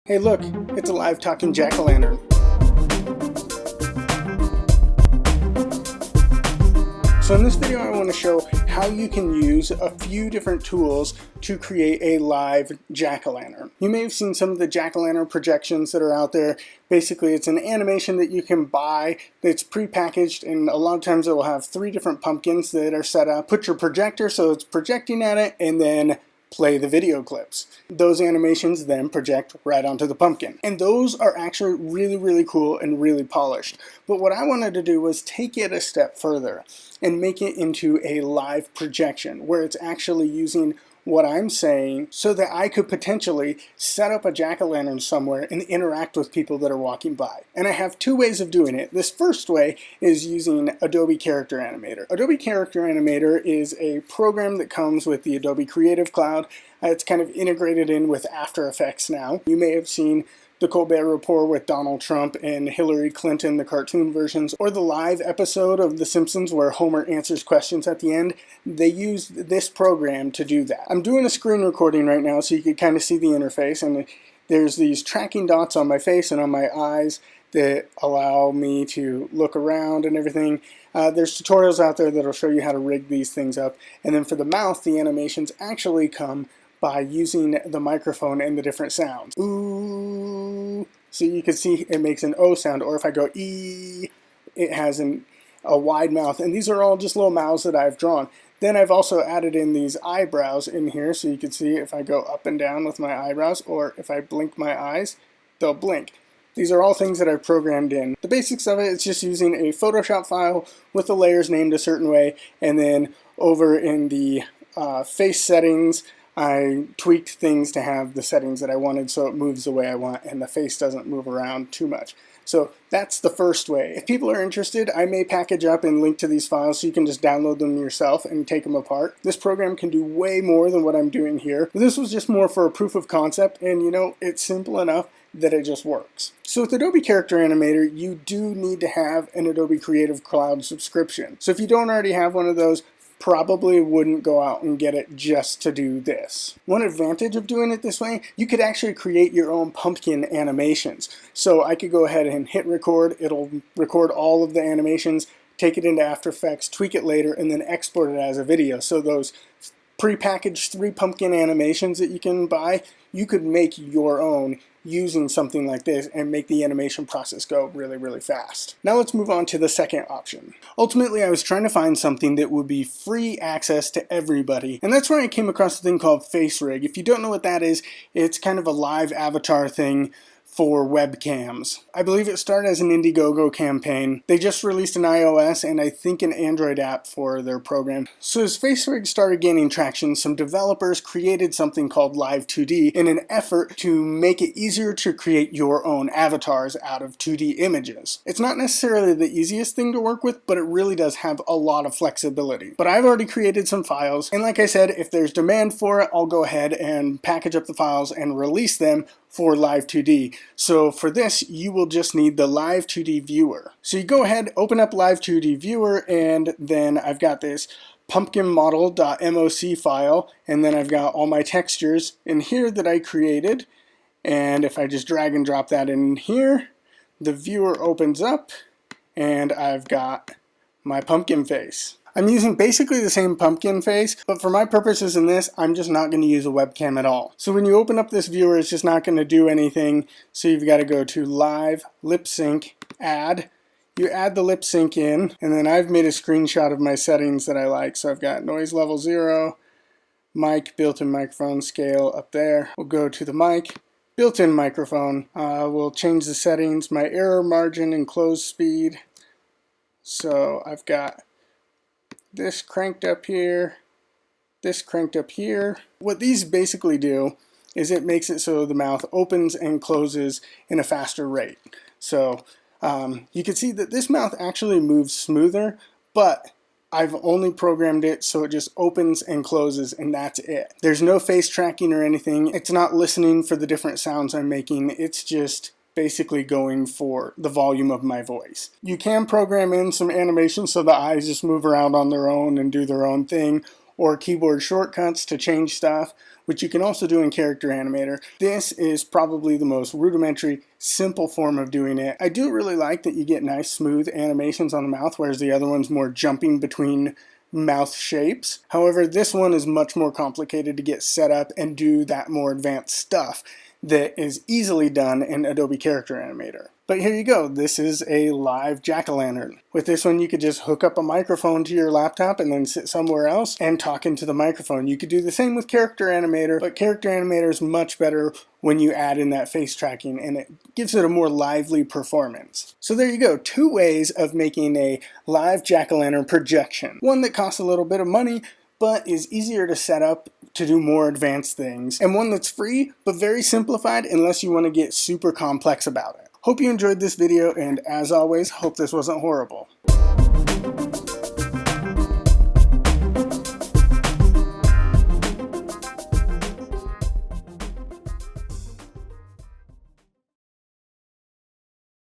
Hey look, it's a live talking jack-o'-lantern. So in this video I want to show how you can use a few different tools to create a live jack-o'-lantern. You may have seen some of the jack-o'-lantern projections that are out there. Basically it's an animation that you can buy that's pre-packaged, and a lot of times it will have 3 different pumpkins that are set up. Put your projector so it's projecting at it, and then play the video clips. Those animations then project right onto the pumpkin. And those are actually really cool and really polished. But what I wanted to do was take it a step further and make it into a live projection where it's actually using what I'm saying so that I could potentially set up a jack-o'-lantern somewhere and interact with people that are walking by. And I have 2 ways of doing it. This first way is using Adobe Character Animator. Adobe Character Animator is a program that comes with the Adobe Creative Cloud. It's kind of integrated in with After Effects now. You may have seen the Colbert Report with Donald Trump and Hillary Clinton, the cartoon versions, or the live episode of The Simpsons where Homer answers questions at the end. They used this program to do that. I'm doing a screen recording right now so you can kind of see the interface, and there's these tracking dots on my face and on my eyes that allow me to look around and everything. There's tutorials out there that'll show you how to rig these things up, and then for the mouth, the animations actually come by using the microphone and the different sounds. Ooh, so you can see it makes an O sound, or if I go E, it has a wide mouth, and these are all just little mouths that I've drawn. Then I've also added in these eyebrows in here, so you can see if I go up and down with my eyebrows, or if I blink my eyes, they'll blink. These are all things that I've programmed in. The basics of it is just using a Photoshop file with the layers named a certain way, and then over in the face settings, I tweaked things to have the settings that I wanted so it moves the way I want and the face doesn't move around too much. So that's the first way. If people are interested, I may package up and link to these files so you can just download them yourself and take them apart. This program can do way more than what I'm doing here. But this was just more for a proof of concept, and you know, it's simple enough that it just works. So with Adobe Character Animator, you do need to have an Adobe Creative Cloud subscription. So if you don't already have one of those, probably wouldn't go out and get it just to do this. One advantage of doing it this way, you could actually create your own pumpkin animations. So I could go ahead and hit record, it'll record all of the animations, take it into After Effects, tweak it later, and then export it as a video. So those pre-packaged 3 pumpkin animations that you can buy, you could make your own using something like this and make the animation process go really fast. Now let's move on to the second option. Ultimately, I was trying to find something that would be free access to everybody, and that's where I came across a thing called FaceRig. If you don't know what that is, it's kind of a live avatar thing for webcams. I believe it started as an Indiegogo campaign. They just released an iOS and I think an Android app for their program. So as FaceRig started gaining traction, some developers created something called Live 2D in an effort to make it easier to create your own avatars out of 2D images. It's not necessarily the easiest thing to work with, but it really does have a lot of flexibility. But I've already created some files, and like I said, if there's demand for it, I'll go ahead and package up the files and release them for Live 2D. So for this, you will just need the Live 2D viewer. So you go ahead, open up Live 2D viewer, and then I've got this pumpkinmodel.moc file, and then I've got all my textures in here that I created. And if I just drag and drop that in here, the viewer opens up, and I've got my pumpkin face. I'm using basically the same pumpkin face, but for my purposes in this, I'm just not going to use a webcam at all. So when you open up this viewer, it's just not going to do anything. So you've got to go to Live, Lip Sync, Add. You add the lip sync in, and then I've made a screenshot of my settings that I like. So I've got noise level 0, mic, built-in microphone scale up there. We'll go to the mic, built-in microphone. We'll change the settings, my error margin and close speed. So I've got this cranked up here, this cranked up here. What these basically do is it makes it so the mouth opens and closes in a faster rate. So you can see that this mouth actually moves smoother, but I've only programmed it so it just opens and closes, and that's it. There's no face tracking or anything. It's not listening for the different sounds I'm making. It's just basically going for the volume of my voice. You can program in some animation so the eyes just move around on their own and do their own thing, or keyboard shortcuts to change stuff, which you can also do in Character Animator. This is probably the most rudimentary, simple form of doing it. I do really like that you get nice smooth animations on the mouth, whereas the other one's more jumping between mouth shapes. However, this one is much more complicated to get set up and do that more advanced stuff that is easily done in Adobe Character Animator. But here you go, this is a live jack-o'-lantern. With this one you could just hook up a microphone to your laptop and then sit somewhere else and talk into the microphone. You could do the same with Character Animator, but Character Animator is much better when you add in that face tracking, and it gives it a more lively performance. So there you go, 2 ways of making a live jack-o'-lantern projection. One that costs a little bit of money, but is easier to set up to do more advanced things, and one that's free but very simplified unless you want to get super complex about it. Hope you enjoyed this video, and as always, hope this wasn't horrible.